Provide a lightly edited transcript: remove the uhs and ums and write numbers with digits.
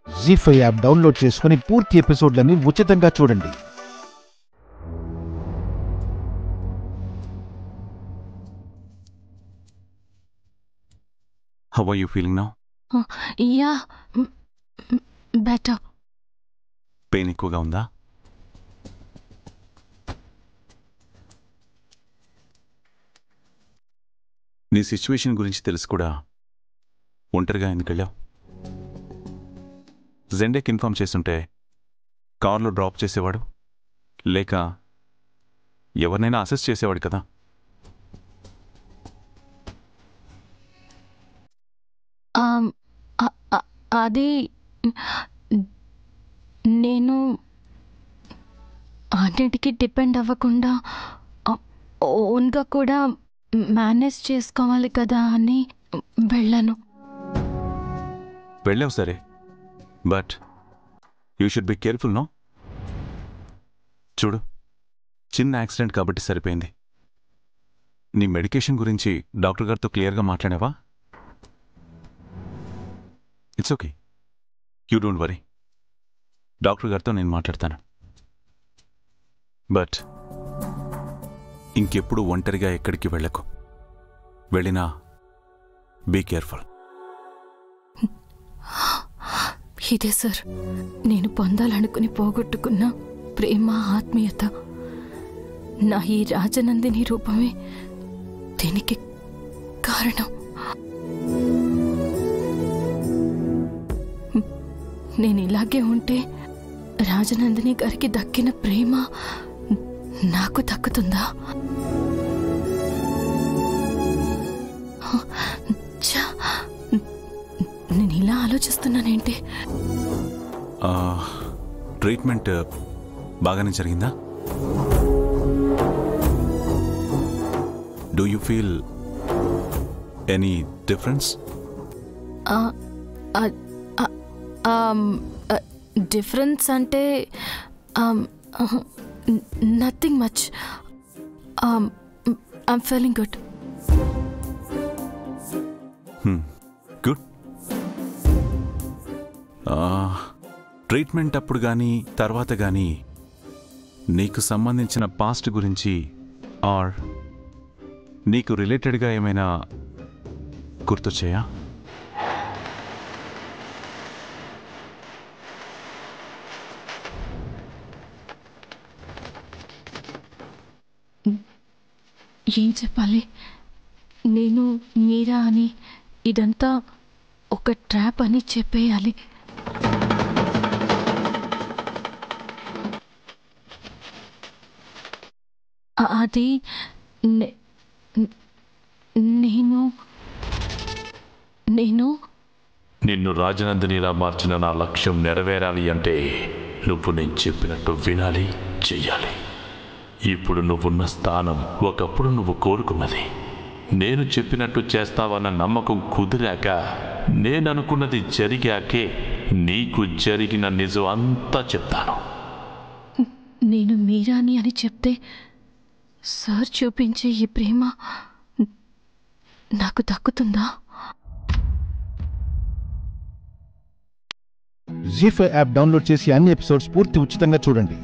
జీ5 app download చేసుకుని పూర్తి ఎపిసోడ్లని ఉచితంగా చూడండి. How are you feeling now? Yeah, better. Pain ఎక్కువగా ఉందా? నీ సిచ్యువేషన్ గురించి తెలుసు కూడా ఒంటరిగా ఎందుకు వెళ్ళావు? జెండేకి ఇన్ఫార్మ్ చేస్తుంటే కార్లో డ్రాప్ చేసేవాడు, లేక ఎవరినైనా అసెస్ చేసేవాడు కదా. అది నేను అన్నిటికీ డిపెండ్ అవ్వకుండా ఓన్గా కూడా మేనేజ్ చేసుకోవాలి కదా అని వెళ్ళాను. వెళ్ళావు సరే, but you should be careful. No, చూడు, చిన్న యాక్సిడెంట్ కాబట్టి సరిపోయింది. నీ మెడికేషన్ గురించి డాక్టర్ గారితో క్లియర్గా మాట్లాడావా? It's okay, you don't worry. Doctor గారితో నేను మాట్లాడతాను. బట్ ఇంకెప్పుడు ఒంటరిగా ఎక్కడికి వెళ్ళకు. వెళ్ళినా బీ కేర్ఫుల్. ఇదే సార్ నేను పొందాలనుకుని పోగొట్టుకున్న ప్రేమ, ఆత్మీయత. నా ఈ రాజనందిని రూపమే దీనికి కారణం. నేను ఇలాగే ఉంటే రాజనందిని గారికి దక్కిన ప్రేమ నాకు దక్కుతుందా? నేను ఇలా ఆలోచిస్తున్నానేంటి? ట్రీట్మెంట్ బాగానే జరిగిందా? Do you feel any difference? Difference అంటే nothing much. I'm feeling good. Good. Treatment అప్పుడు కానీ తర్వాత కానీ నీకు సంబంధించిన పాస్ట్ గురించి ఆర్ నీకు రిలేటెడ్గా ఏమైనా గుర్తొచ్చాయా? ఏం చెప్పాలి? నేను మీరా అని, ఇదంతా ఒక ట్రాప్ అని చెప్పేయాలి. అది నిన్ను రాజనందినిలా మార్చిన నా లక్ష్యం నెరవేరాలి అంటే నువ్వు నేను చెప్పినట్టు వినాలి, చెయ్యాలి. ఇప్పుడు నువ్వున్న స్థానం ఒకప్పుడు నువ్వు కోరుకున్నది. నేను చెప్పినట్టు చేస్తావన్న నమ్మకం కుదిరాక, నేననుకున్నది జరిగాకే నీకు జరిగిన నిజం అంతా చెప్తాను. నేను మీరాని అని చెప్తే సార్ చూపించే ఈ ప్రేమ నాకు దక్కుతుందా? జీ5 యాప్ డౌన్లోడ్ చేసి అన్ని ఎపిసోడ్స్ పూర్తి ఉచితంగా చూడండి.